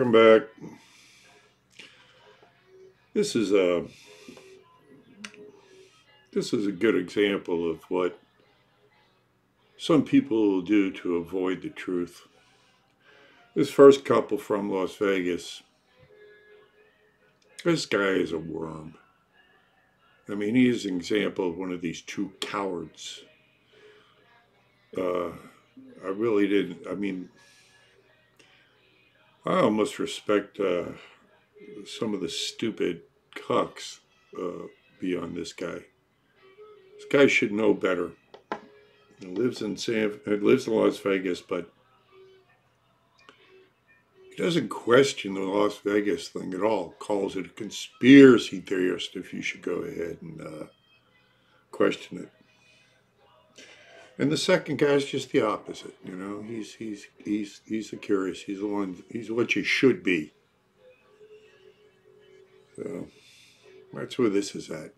Welcome back. This is a good example of what some people will do to avoid the truth. This first couple from Las Vegas, this guy is a worm. I mean, he is an example of one of these true cowards. I really didn't, I mean, I almost respect some of the stupid cucks beyond this guy. This guy should know better. He lives in Las Vegas, but he doesn't question the Las Vegas thing at all. Calls it a conspiracy theorist. If you should go ahead and question it. And the second guy's just the opposite. You know, he's the curious. He's the one. He's what you should be. So that's where this is at.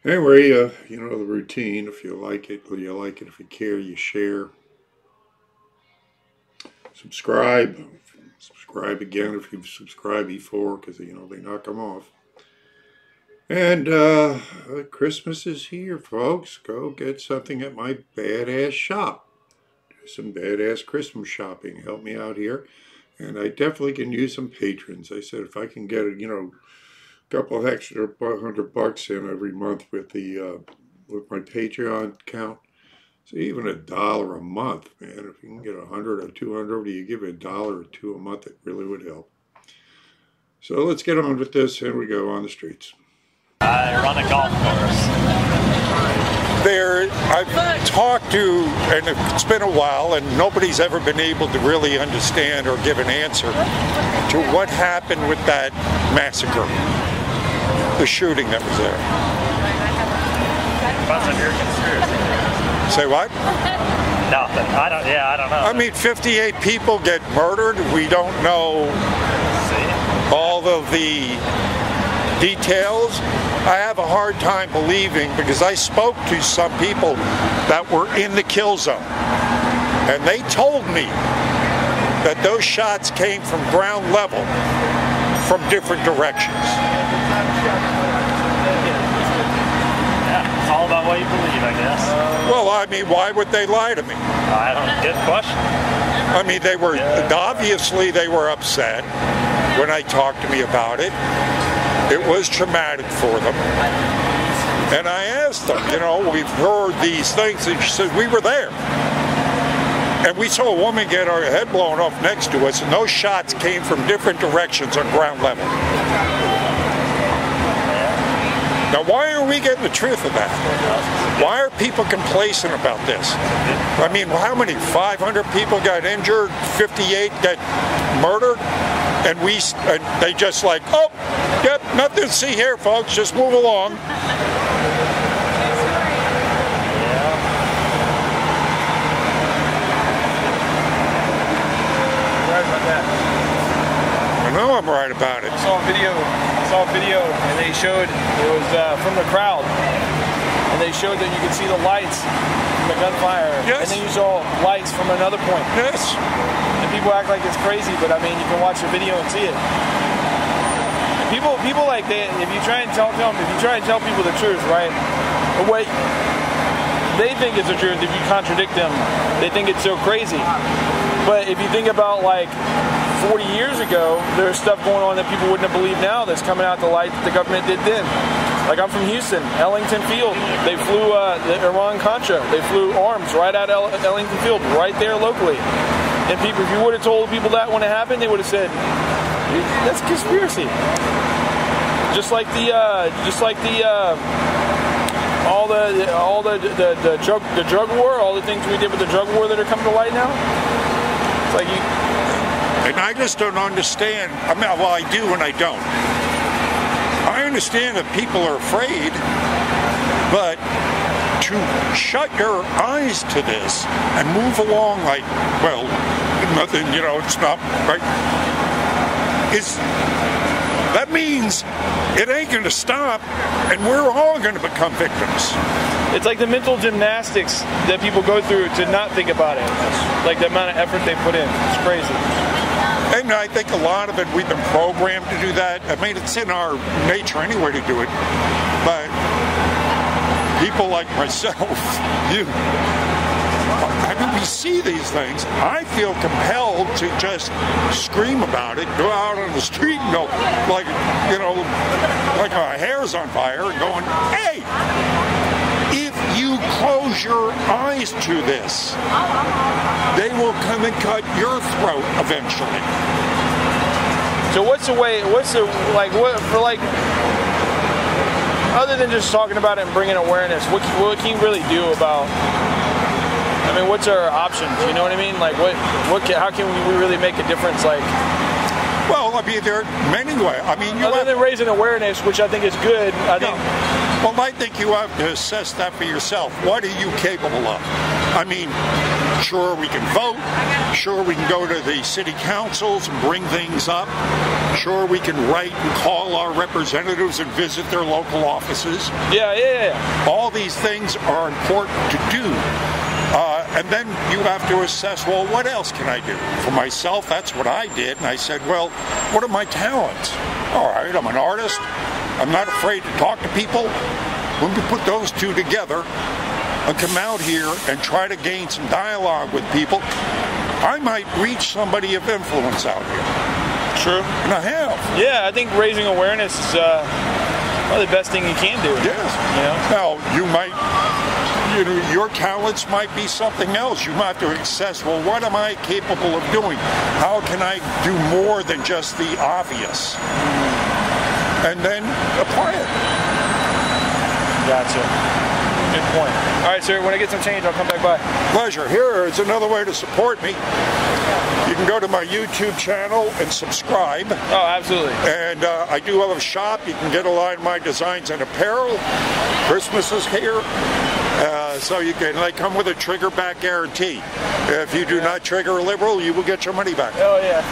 Anyway, you know the routine. If you like it, you like it. If you care, you share. Subscribe. Subscribe again if you've subscribed before, because you know they knock them off. And Christmas is here, folks. Go get something at my badass shop. Do some badass Christmas shopping. Help me out here. And I definitely can use some patrons. I said if I can get, you know, a couple of extra $100 in every month with with my Patreon account. So even $1 a month, man. If you can get 100 or 200, you give it $1 or $2 a month, it really would help. So let's get on with this. Here we go on the streets. I run a golf course. I've talked to, and it's been a while, and nobody's ever been able to really understand or give an answer to what happened with that massacre, the shooting that was there. Depends on your conspiracy. Say what? Nothing. I don't know. I mean, 58 people get murdered. We don't know all of the details. I have a hard time believing, because I spoke to some people that were in the kill zone, and they told me that those shots came from ground level from different directions. Yeah, it's all about what you believe, I guess. Well, I mean, why would they lie to me? I don't. Good question. I mean, they were obviously they were upset when I talked to me about it. It was traumatic for them. And I asked them, you know, we've heard these things, and she said, we were there. And we saw a woman get her head blown off next to us, and those shots came from different directions on ground level. Now, why are we getting the truth of that? Why are people complacent about this? I mean, how many? 500 people got injured, 58 got murdered, and they just like, oh, yep, nothing to see here, folks, just move along. I know I'm right about it. I saw a video, and they showed, it was from the crowd, and they showed that you could see the lights from the gunfire, yes. And then you saw lights from another point. Yes. And people act like it's crazy, but I mean, you can watch the video and see it. And people like that, if you try and tell people the truth, right, the way they think it's the truth, if you contradict them, they think it's so crazy. But if you think about like 40 years ago, there's stuff going on that people wouldn't have believed now that's coming out the light that the government did then. Like I'm from Houston, Ellington Field. They flew the Iran-Contra. They flew arms right out of Ellington Field, right there locally. And people, if you would have told people that when it happened, they would have said, "That's a conspiracy." Just like the drug war, all the things we did with the drug war that are coming to light now. It's like you. And I just don't understand. I mean, well, I do and I don't. I understand that people are afraid, but to shut your eyes to this and move along like, well, nothing, you know, it's not right. That means it ain't going to stop, and we're all going to become victims. It's like the mental gymnastics that people go through to not think about it. Like the amount of effort they put in. It's crazy. And I think a lot of it, we've been programmed to do that. I mean, it's in our nature anyway to do it. But people like myself, I mean, we see these things. I feel compelled to just scream about it, go out on the street and go, like, you know, like our hair's on fire, and going, hey, if you close your eyes to this, they will come and cut your throat eventually. So what's the way, other than just talking about it and bringing awareness, what can you really do about, I mean, what's our options, you know what I mean? Like, how can we really make a difference, like? Well, I mean, there are many ways. I mean, other than raising awareness, which I think is good, Well, I think you have to assess that for yourself. What are you capable of? I mean, sure, we can vote. Sure, we can go to the city councils and bring things up. Sure, we can write and call our representatives and visit their local offices. Yeah. All these things are important to do. And then you have to assess, well, what else can I do? For myself, that's what I did. And I said, well, what are my talents? All right, I'm an artist. I'm not afraid to talk to people. When we put those two together and come out here and try to gain some dialogue with people, I might reach somebody of influence out here. True. And I have. Yeah, I think raising awareness is probably the best thing you can do. Yes. You know? Now, you might, you know, your talents might be something else. You might have to assess, well, what am I capable of doing? How can I do more than just the obvious? And then apply it. Gotcha. Good point. All right, sir, when I get some change, I'll come back by. Pleasure. Here is another way to support me. You can go to my YouTube channel and subscribe. Oh, absolutely. And I do have a shop. You can get a lot of my designs and apparel. Christmas is here. So you can, they come with a trigger back guarantee. If you do not trigger a liberal, you will get your money back. Oh, yeah.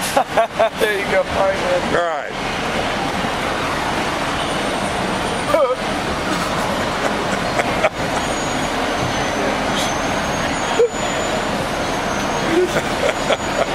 There you go. All right, man. All right. Ha ha ha.